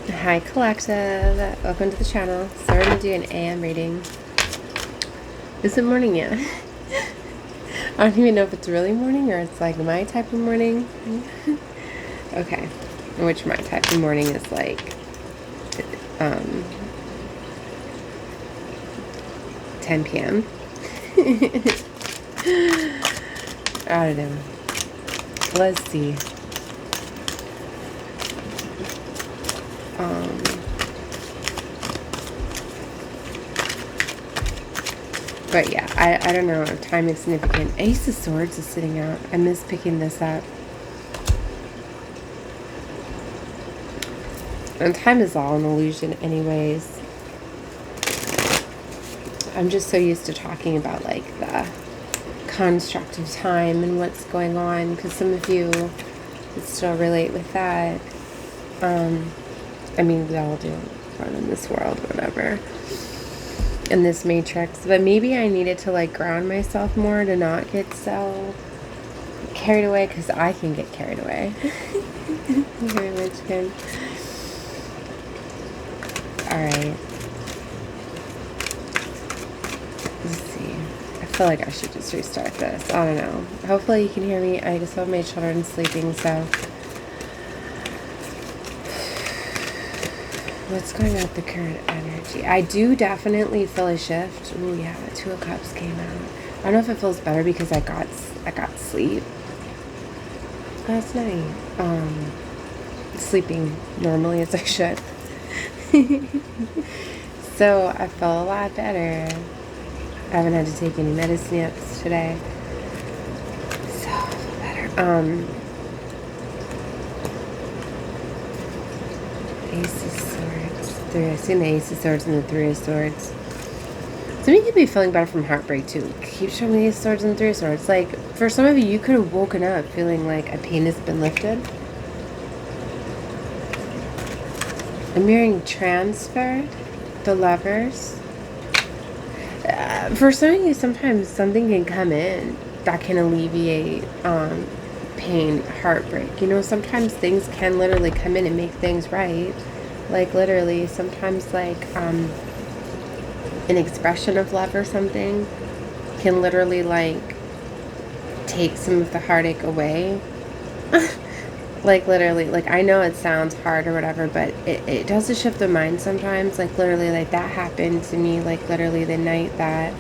Hi Collective, welcome to the channel. So we're going to do an AM reading. Is it morning yet? I don't even know if it's really morning or it's like my type of morning. Okay, which my type of morning is like 10 p.m. I don't know. Let's see. But yeah, I don't know if time is significant. Ace of Swords is sitting out. I miss picking this up. And time is all an illusion anyways. I'm just so used to talking about like the construct of time and what's going on, because some of you would still relate with that. I mean, we all do in this world, whatever, in this matrix. But maybe I needed to like ground myself more to not get so carried away, because I can get carried away. Very much can. Alright. Let's see. I feel like I should just restart this. I don't know. Hopefully you can hear me. I just have my children sleeping, so. What's going on with the current energy? I do definitely feel a shift. Ooh, yeah, the Two of Cups came out. I don't know if it feels better because I got sleep last night. Sleeping normally as I should. So I feel a lot better. I haven't had to take any medicine yet today. So I feel better. Ace of Swords. I've seen the Ace of Swords and the Three of Swords. Some of you could be feeling better from heartbreak too. Keep showing me the Ace of Swords and the Three of Swords. Like, for some of you, you could have woken up feeling like a pain has been lifted. I'm hearing transferred. The Lovers. For some of you, sometimes something can come in that can alleviate pain, heartbreak. You know, sometimes things can literally come in and make things right. Like, literally, sometimes, like, an expression of love or something can literally, like, take some of the heartache away. Like, literally, like, I know it sounds hard or whatever, but it does a shift of mind sometimes. Like, literally, like, that happened to me, like, literally the night that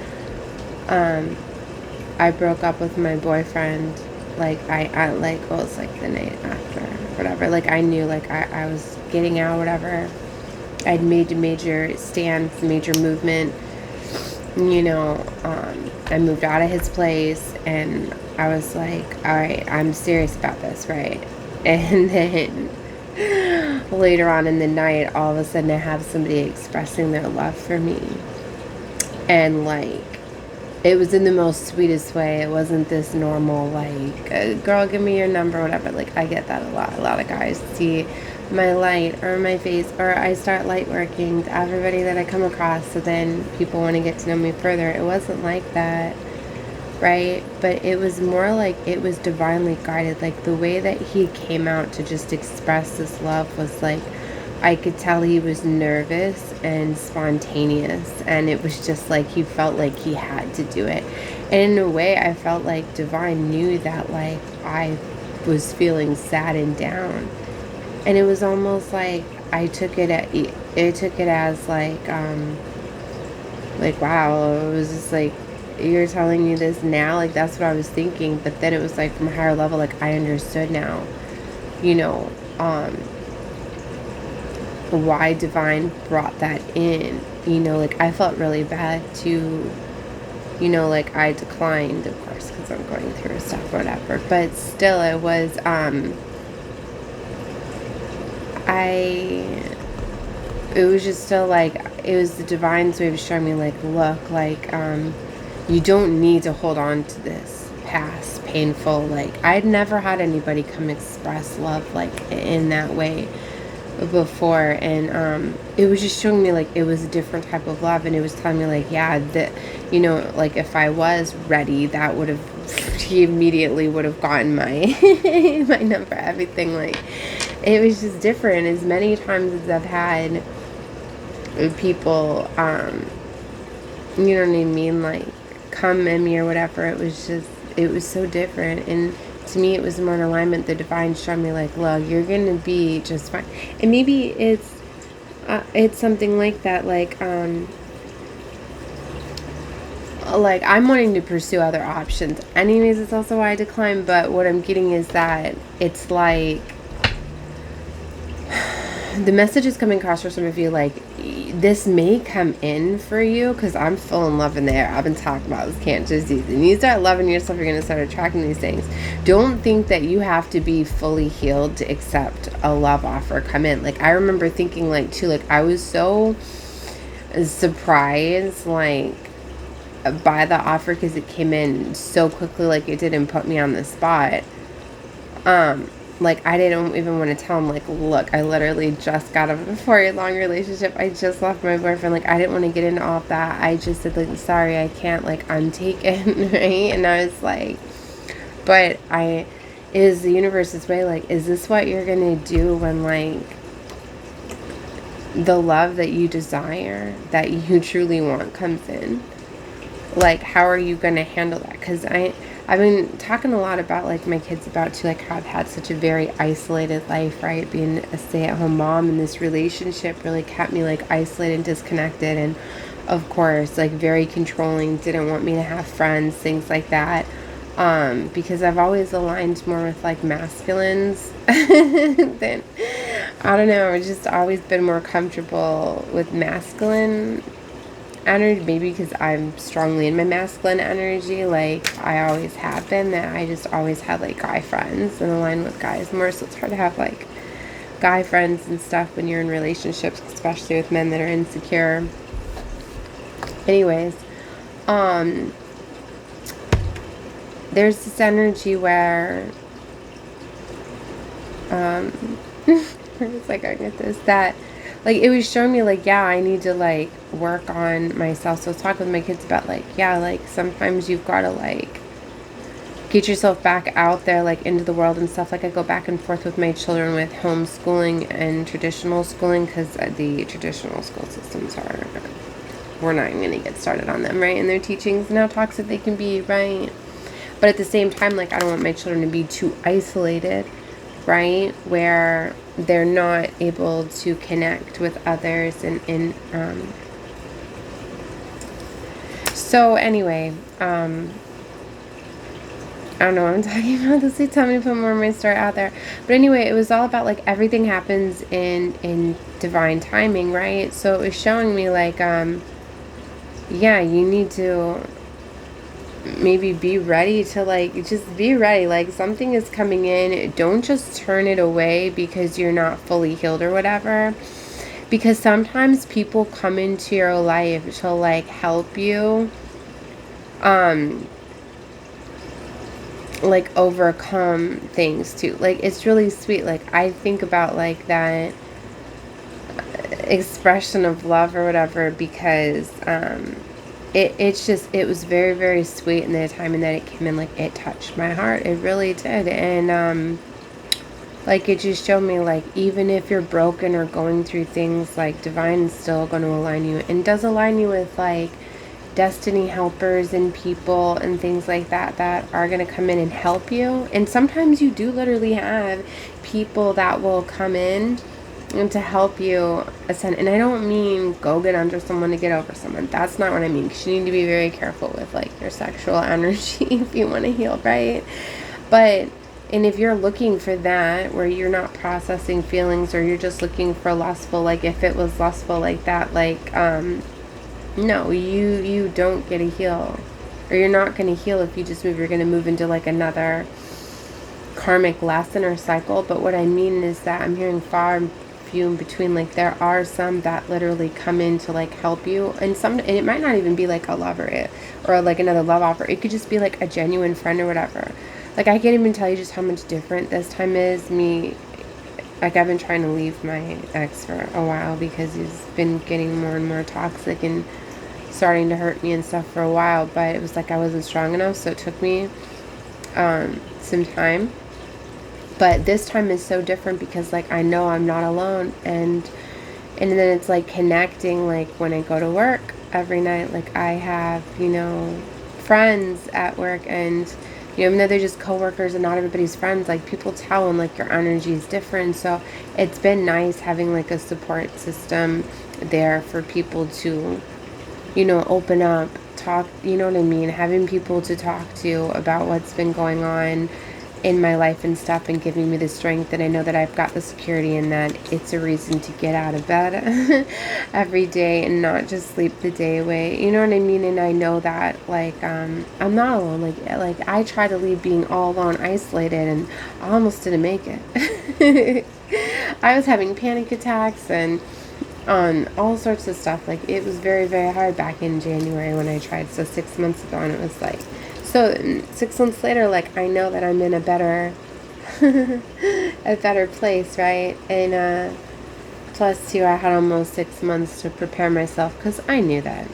I broke up with my boyfriend. Like, I like, well, it's like the night after, whatever. Like, I knew, like, I was getting out, whatever. I'd made major stands, major movement. You know, I moved out of his place, and I was like, all right, I'm serious about this, right? And then later on in the night, all of a sudden I have somebody expressing their love for me. And like, it was in the most sweetest way. It wasn't this normal, like, girl, give me your number, whatever. Like, I get that a lot. A lot of guys see my light or my face, or I start light working to everybody that I come across, so then people want to get to know me further. It wasn't like that. Right? But it was more like it was divinely guided. Like, the way that he came out to just express this love was like, I could tell he was nervous and spontaneous, and it was just like he felt like he had to do it. And in a way, I felt like Divine knew that, like, I was feeling sad and down, and it was almost like I took it as like wow. It was just like, you're telling me this now, like, that's what I was thinking. But then it was like, from a higher level, like, I understood now, you know, why Divine brought that in. You know, like, I felt really bad too, you know, like, I declined, of course, because I'm going through stuff or whatever, but still, it was it was just still like, it was the Divine's way of showing me, like, look, like, you don't need to hold on to this past painful, like, I'd never had anybody come express love like in that way before, and it was just showing me, like, it was a different type of love, and it was telling me, like, yeah, that, you know, like, if I was ready, that would have, he immediately would have gotten my my number, everything. Like, it was just different. As many times as I've had people, you know what I mean, like come at me or whatever, it was so different. And to me, it was more in alignment. The divine showed me, like, look, you're gonna be just fine. And maybe it's something like that, like I'm wanting to pursue other options. Anyways, it's also why I declined. But what I'm getting is that it's like the message is coming across for some of you, like this may come in for you, because I'm full in love in there. I've been talking about this Cancer season. You start loving yourself, you're going to start attracting these things. Don't think that you have to be fully healed to accept a love offer come in. Like I remember thinking, like, too, like I was so surprised, like, by the offer, because it came in so quickly, like it didn't put me on the spot. Like I didn't even want to tell him, like, look, I literally just got out of a 4-year-long relationship. I just left my boyfriend. Like I didn't want to get into all of that. I just said, like, sorry, I can't, like, I'm taken, right? And I was like, but is the universe's way, like, is this what you're gonna do when, like, the love that you desire, that you truly want comes in? Like, how are you going to handle that? Because I've been talking a lot about, like, my kids about, too, like, how I've had such a very isolated life, right? Being a stay-at-home mom, and this relationship really kept me, like, isolated and disconnected. And, of course, like, very controlling, didn't want me to have friends, things like that. Because I've always aligned more with, like, masculines than, I don't know, I've just always been more comfortable with masculine energy, maybe because I'm strongly in my masculine energy, like I always have been, that I just always had, like, guy friends and align with guys more. So it's hard to have, like, guy friends and stuff when you're in relationships, especially with men that are insecure. Anyways, there's this energy where it's like, I get this, that, like, it was showing me, like, yeah, I need to, like, work on myself. So I was talking with my kids about, like, yeah, like, sometimes you've got to, like, get yourself back out there, like, into the world and stuff. Like, I go back and forth with my children with homeschooling and traditional schooling, because the traditional school systems are, we're not even going to get started on them, right? And their teachings and how toxic they can be, right? But at the same time, like, I don't want my children to be too isolated, right? Where they're not able to connect with others. So anyway, I don't know what I'm talking about. This, tell me to put more of my story out there. But anyway, it was all about, like, everything happens in divine timing, right? So it was showing me, like, yeah, you need to maybe be ready to, like, just be ready. Like, something is coming in. Don't just turn it away because you're not fully healed or whatever. Because sometimes people come into your life to, like, help you, like, overcome things too. Like, it's really sweet. Like, I think about, like, that expression of love or whatever, because it was very, very sweet in the time, and that it came in, like, it touched my heart. It really did. And like, it just showed me, like, even if you're broken or going through things, like, divine is still going to align you, and does align you with, like, destiny helpers and people and things like that that are going to come in and help you. And sometimes you do literally have people that will come in and to help you ascend. And I don't mean go get under someone to get over someone. That's not what I mean, because you need to be very careful with, like, your sexual energy if you want to heal, right? But, and if you're looking for that, where you're not processing feelings, or you're just looking for lustful, like, if it was lustful like that, like, no, you don't get to heal. Or you're not going to heal if you just move. You're going to move into, like, another karmic lesson or cycle. But what I mean is that I'm hearing far and few in between. Like, there are some that literally come in to, like, help you. And it might not even be, like, a lover or, like, another love offer. It could just be, like, a genuine friend or whatever. Like, I can't even tell you just how much different this time is. Like, I've been trying to leave my ex for a while, because he's been getting more and more toxic and starting to hurt me and stuff for a while. But it was like I wasn't strong enough, so it took me some time. But this time is so different because like I know I'm not alone, and then it's like connecting, like when I go to work every night, like I have, friends at work, and even though they're just coworkers and not everybody's friends, like people tell when like your energy is different. So it's been nice having like a support system there for people to, open up, talk, you know what I mean? Having people to talk to about what's been going on in my life and stuff, and giving me the strength that I know that I've got the security and that it's a reason to get out of bed every day and not just sleep the day away. You know what I mean? And I know that like I'm not alone. Like I try to leave being all alone, isolated, and I almost didn't make it. I was having panic attacks and on all sorts of stuff. Like it was very, very hard back in January when I tried. So 6 months ago, and it was like, so 6 months later, like I know that I'm in a better, a better place, right? And plus too, I had almost 6 months to prepare myself because I knew that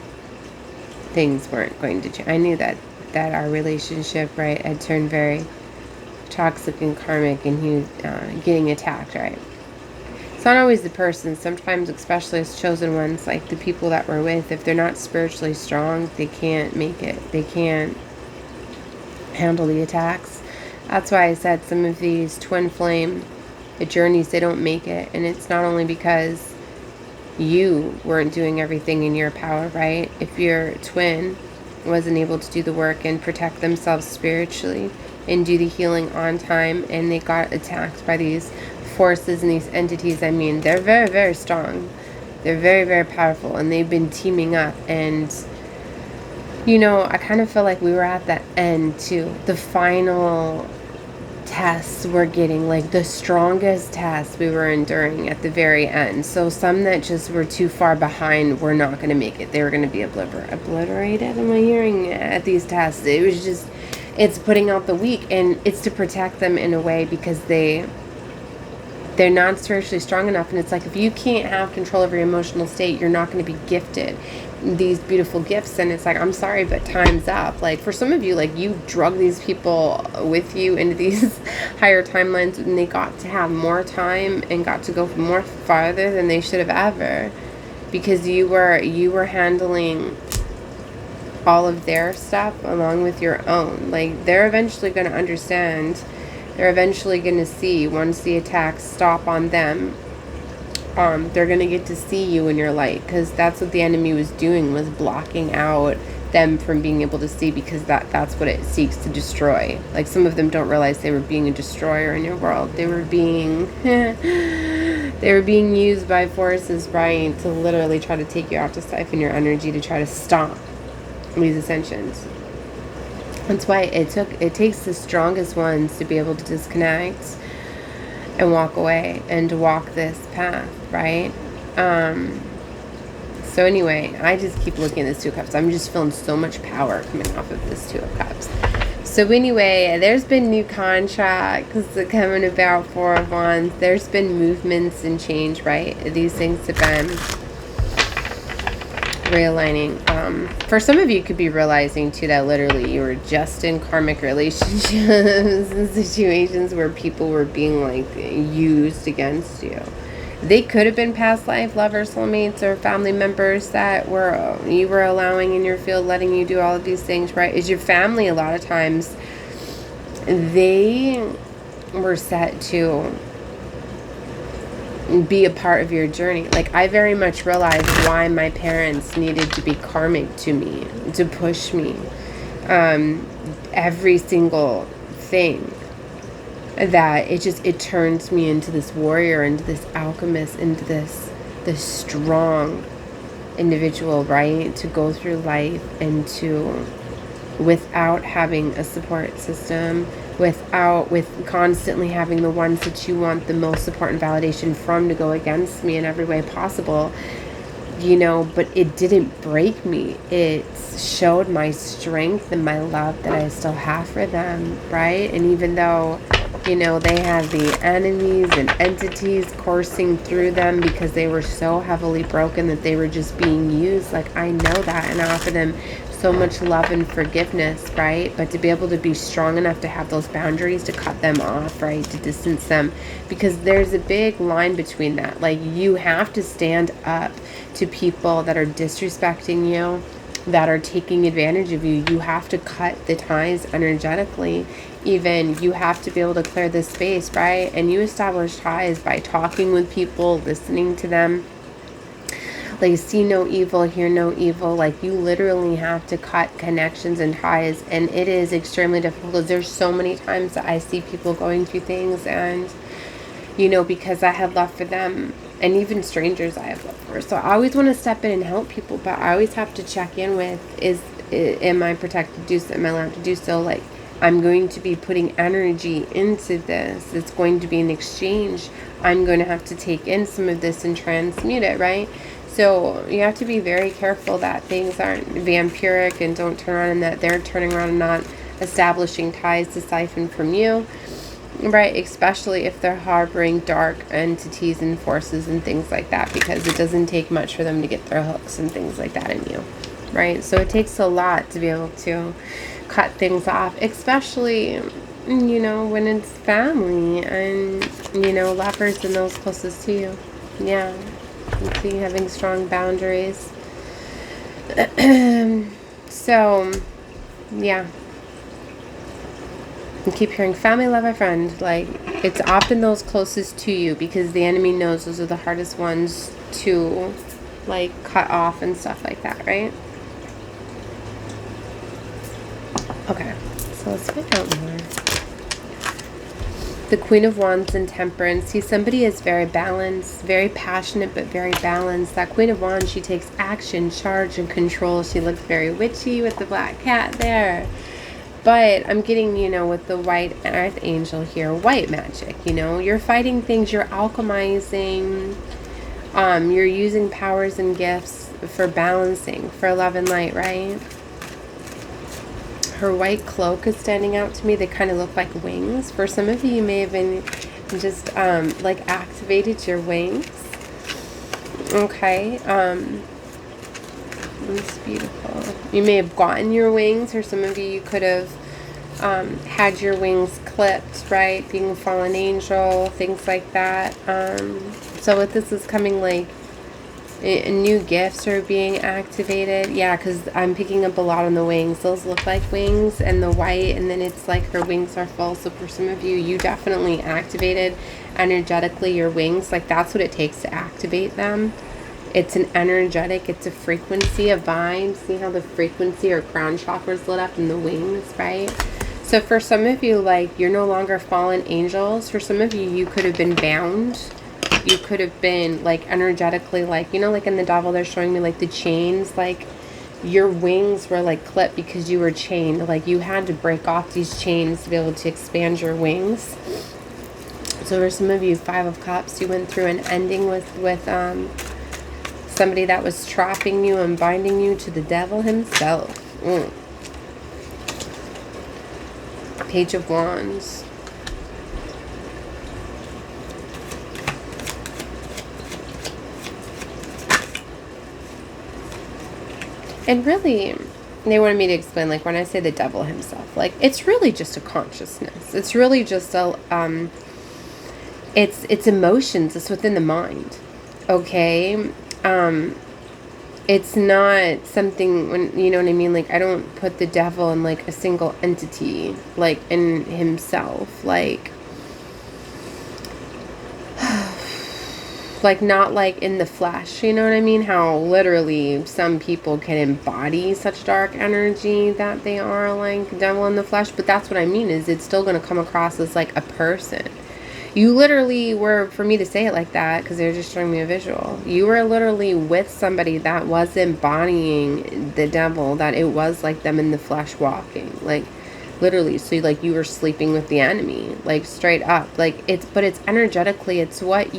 things weren't going to change. I knew that our relationship, right, had turned very toxic and karmic, and he was getting attacked, right? It's not always the person. Sometimes, especially as chosen ones, like the people that we're with, if they're not spiritually strong, they can't make it. They can't handle the attacks. That's why I said some of these twin flame journeys, they don't make it. And it's not only because you weren't doing everything in your power, right? If your twin wasn't able to do the work and protect themselves spiritually and do the healing on time, and they got attacked by these forces and these entities, I mean, they're very, very strong. They're very, very powerful, and they've been teaming up. And I kind of feel like we were at the end too. The final tests we're getting, like the strongest tests we were enduring at the very end. So some that just were too far behind were not going to make it. They were going to be obliterated. Am I hearing at these tests? It was just, it's putting out the weak, and it's to protect them in a way because they're not spiritually strong enough. And it's like, if you can't have control over your emotional state, you're not going to be gifted these beautiful gifts. And it's like, I'm sorry, but time's up. Like for some of you, like you drug these people with you into these higher timelines, and they got to have more time and got to go more farther than they should have ever, because you were handling all of their stuff along with your own. Like they're eventually going to understand. They're eventually going to see, once the attacks stop on them, they're going to get to see you in your light, because that's what the enemy was doing, was blocking out them from being able to see, because that's what it seeks to destroy. Like some of them don't realize they were being a destroyer in your world. They were being they were being used by forces, right, to literally try to take you out, to siphon your energy, to try to stop these ascensions. That's why it takes the strongest ones to be able to disconnect and walk away and to walk this path, right? So anyway, I just keep looking at this Two of Cups. I'm just feeling so much power coming off of this Two of Cups. So anyway, there's been new contracts coming about, Four of Wands. There's been movements and change, right? These things have been realigning. For some of you, you could be realizing too that literally you were just in karmic relationships and situations where people were being like used against you. They could have been past life lovers, soulmates, or family members that you were allowing in your field, letting you do all of these things, right? Is your family, a lot of times they were set to be a part of your journey. Like I very much realized why my parents needed to be karmic to me, to push me every single thing, that it turns me into this warrior, into this alchemist, into this strong individual, right, to go through life and to, without having a support system, with constantly having the ones that you want the most support and validation from to go against me in every way possible, but it didn't break me. It showed my strength and my love that I still have for them, right? And even though, they have the enemies and entities coursing through them because they were so heavily broken that they were just being used, like I know that, and I offer them so much love and forgiveness, right? But to be able to be strong enough to have those boundaries, to cut them off, right? To distance them, because there's a big line between that. Like, you have to stand up to people that are disrespecting you, that are taking advantage of you. You have to cut the ties energetically. Even you have to be able to clear this space, right? And you establish ties by talking with people, listening to them. Like, see no evil, hear no evil. Like, you literally have to cut connections and ties, and it is extremely difficult. There's so many times that I see people going through things, and because I have love for them, and even strangers I have love for. So I always want to step in and help people, but I always have to check in with, am I protected to do so? Am I allowed to do so? Like, I'm going to be putting energy into this. It's going to be an exchange. I'm going to have to take in some of this and transmute it, right? So you have to be very careful that things aren't vampiric and don't turn around, and that they're turning around and not establishing ties to siphon from you, right? Especially if they're harboring dark entities and forces and things like that, because it doesn't take much for them to get their hooks and things like that in you, right? So it takes a lot to be able to cut things off, especially, when it's family and, lovers and those closest to you. Yeah. And so you having strong boundaries. So, yeah. And keep hearing family, lover, friend. Like, it's often those closest to you, because the enemy knows those are the hardest ones to, like, cut off and stuff like that, right? Okay, so let's find out more. The Queen of Wands and Temperance. See, somebody is very balanced, very passionate, but very balanced. That Queen of Wands, she takes action, charge, and control. She looks very witchy with the black cat there. But I'm getting, with the white earth angel here, white magic, You're fighting things, you're alchemizing. You're using powers and gifts for balancing, for love and light, right? Her white cloak is standing out to me. They kind of look like wings. For some of you, you may have been just like activated your wings. Okay. It's beautiful. You may have gotten your wings, or some of you could have had your wings clipped, right? Being a fallen angel, things like that. So with this is coming, like, new gifts are being activated. Yeah, because I'm picking up a lot on the wings. Those look like wings, and the white, and then it's like her wings are full. So for some of you, you definitely activated energetically your wings. Like, that's what it takes to activate them. It's an energetic, it's a frequency, a vibe. See how the frequency or crown chakras lit up in the wings, right? So for some of you, like, you're no longer fallen angels. For some of you, you could have been bound. You could have been, like, energetically, like, like in the Devil, they're showing me, like, the chains, like, your wings were, like, clipped because you were chained. Like, you had to break off these chains to be able to expand your wings. So for some of you, Five of Cups, you went through an ending with somebody that was trapping you and binding you to the devil himself. Page of Wands. And really, they wanted me to explain, like, when I say the devil himself, like, it's really just a consciousness. It's really just a, it's emotions. It's within the mind. Okay? It's not something, when, you know what I mean? Like, I don't put the devil in, like, a single entity, like, in himself. Like, not like in the flesh, you know what I mean? How literally some people can embody such dark energy that they are like devil in the flesh. But that's what I mean, is it's still going to come across as like a person. You literally were, for me to say it like that, because they're just showing me a visual, you were literally with somebody that was embodying the devil, that it was like them in the flesh walking, like literally. So like you were sleeping with the enemy, like straight up. Like but it's energetically, it's what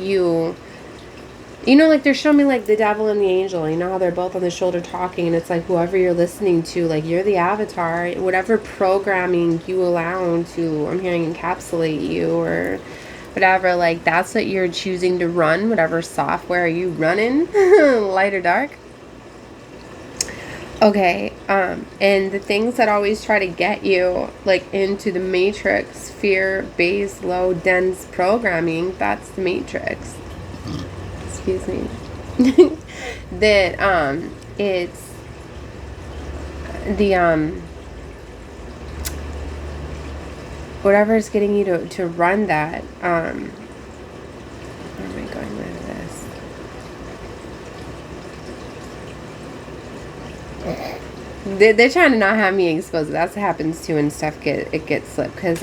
you know, like they're showing me like the devil and the angel, you know how they're both on the shoulder talking, and it's like whoever you're listening to, like you're the avatar, whatever programming you allow to, I'm hearing, encapsulate you or whatever, like that's what you're choosing to run, whatever software you running, light or dark. Okay, and the things that always try to get you like into the matrix, fear-based, low, dense programming, that's the matrix. Excuse me. That it's the whatever is getting you to run that. Where am I going with this? They're trying to not have me exposed. That's what happens too when stuff gets slipped. Because,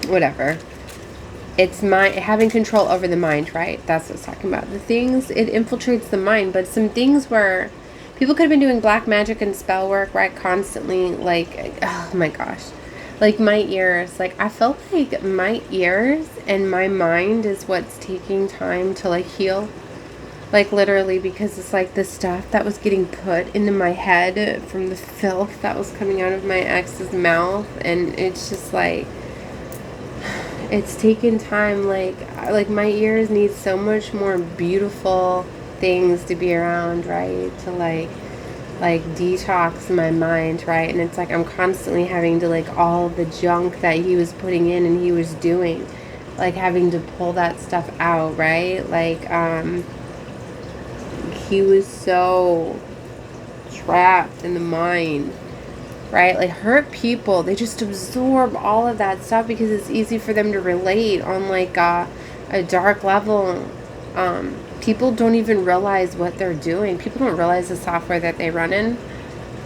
whatever. It's having control over the mind, right? That's what it's talking about. The things, it infiltrates the mind. But some things where people could have been doing black magic and spell work, right? Constantly, like, oh my gosh. Like my ears. Like, I felt like my ears and my mind is what's taking time to, like, heal. Like, literally, because it's like the stuff that was getting put into my head from the filth that was coming out of my ex's mouth. And it's just like, it's taken time. Like my ears need so much more beautiful things to be around, right? To like detox my mind, right? And it's like I'm constantly having to, like, all the junk that he was putting in and he was doing, like, having to pull that stuff out, right? Like, he was so trapped in the mind, right? Like, hurt people, they just absorb all of that stuff because it's easy for them to relate on, like, a dark level. People don't even realize what they're doing. People don't realize the software that they run in.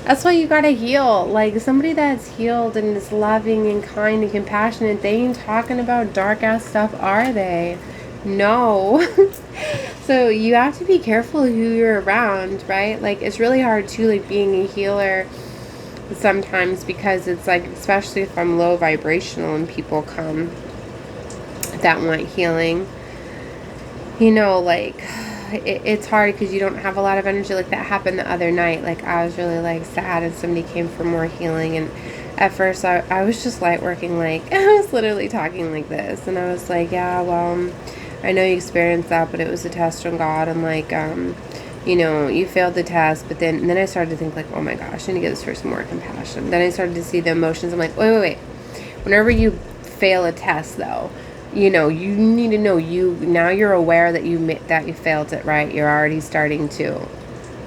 That's why you gotta heal. Like, somebody that's healed and is loving and kind and compassionate, they ain't talking about dark ass stuff, are they? No. So you have to be careful who you're around, right? Like, it's really hard too, like, being a healer sometimes, because it's like, especially if I'm low vibrational and people come that want healing, you know, like, it's hard because you don't have a lot of energy. Like, that happened the other night. Like, I was really, like, sad and somebody came for more healing, and at first I was just light working, like, I was literally talking like this, and I was like, yeah, well, I know you experienced that, but it was a test from God, and, like, you know, you failed the test. But then I started to think, like, oh my gosh, I need to give this person more compassion. Then I started to see the emotions. I'm like, wait. Whenever you fail a test, though, you know, you need to know, now you're aware that you failed it, right? You're already starting to,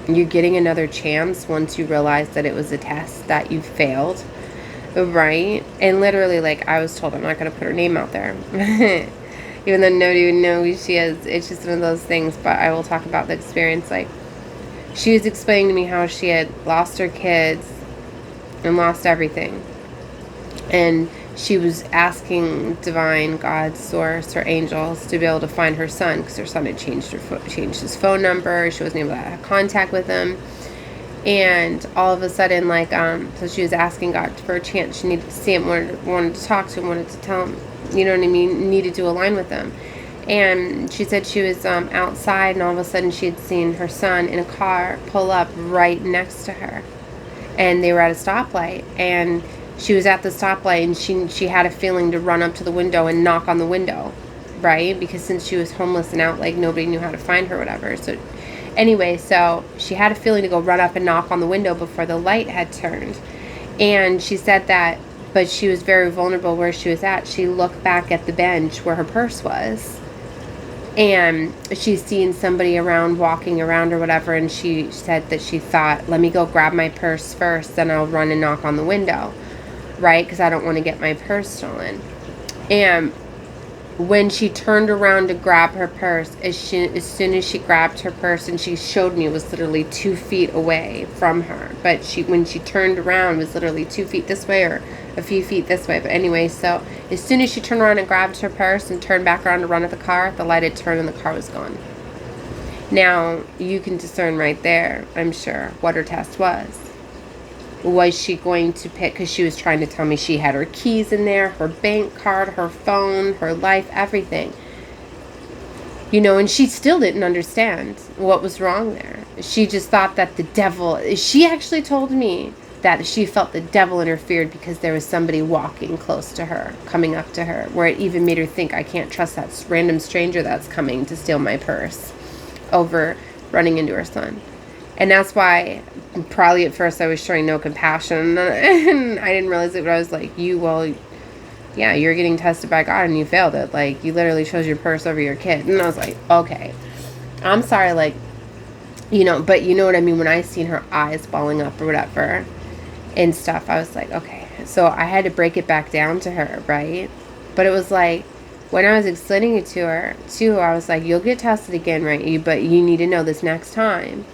you're getting another chance once you realize that it was a test that you failed, right? And literally, like, I was told, I'm not going to put her name out there. Even though nobody would know who she is. It's just one of those things. But I will talk about the experience. Like, she was explaining to me how she had lost her kids and lost everything. And she was asking divine, God, source, her angels to be able to find her son, because her son had changed his phone number. She wasn't able to have contact with him. And all of a sudden, like, so she was asking God for a chance. She needed to see him, wanted to talk to him, wanted to tell him, you know what I mean, needed to align with him. And she said she was outside, and all of a sudden she had seen her son in a car pull up right next to her. And they were at a stoplight, and she was at the stoplight, and she had a feeling to run up to the window and knock on the window, right? Because since she was homeless and out, like, nobody knew how to find her or whatever. So anyway, so she had a feeling to go run up and knock on the window before the light had turned. And she said that, but she was very vulnerable where she was at. She looked back at the bench where her purse was, and she's seen somebody around, walking around or whatever, and she said that she thought, let me go grab my purse first, then I'll run and knock on the window, right? Because I don't want to get my purse stolen. And when she turned around to grab her purse, as soon as she grabbed her purse, and she showed me, it was literally 2 feet away from her. But when she turned around, it was literally 2 feet this way or a few feet this way. But anyway, so as soon as she turned around and grabbed her purse and turned back around to run at the car, the light had turned and the car was gone. Now, you can discern right there, I'm sure, what her test was. Was she going to pick, because she was trying to tell me she had her keys in there, her bank card, her phone, her life, everything. You know, and she still didn't understand what was wrong there. She just thought that the devil, she actually told me that she felt the devil interfered because there was somebody walking close to her, coming up to her, where it even made her think, I can't trust that random stranger that's coming to steal my purse, over running into her son. And that's why probably at first I was showing no compassion, and I didn't realize it, but I was like, yeah, you're getting tested by God and you failed it. Like, you literally chose your purse over your kid. And I was like, okay, I'm sorry, like, but you know what I mean? When I seen her eyes balling up or whatever and stuff, I was like, okay. So I had to break it back down to her, right? But it was like, when I was explaining it to her, too, I was like, you'll get tested again, right? But you need to know this next time.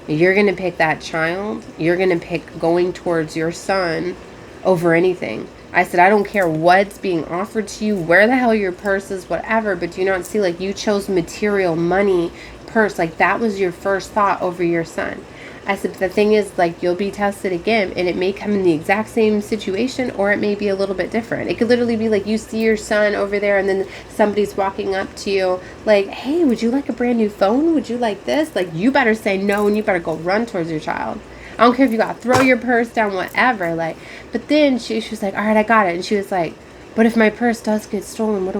You're going to pick that child. You're going to pick going towards your son over anything. I said, I don't care what's being offered to you, where the hell your purse is, whatever, but do you not see, like, you chose material, money, purse, like, that was your first thought over your son. I said, but the thing is, like, you'll be tested again, and it may come in the exact same situation, or it may be a little bit different. It could literally be like you see your son over there, and then somebody's walking up to you, like, hey, would you like a brand new phone? Would you like this? Like, you better say no, and you better go run towards your child. I don't care if you got to throw your purse down, whatever. Like, but then she was like, all right, I got it. And she was like, but if my purse does get stolen, what do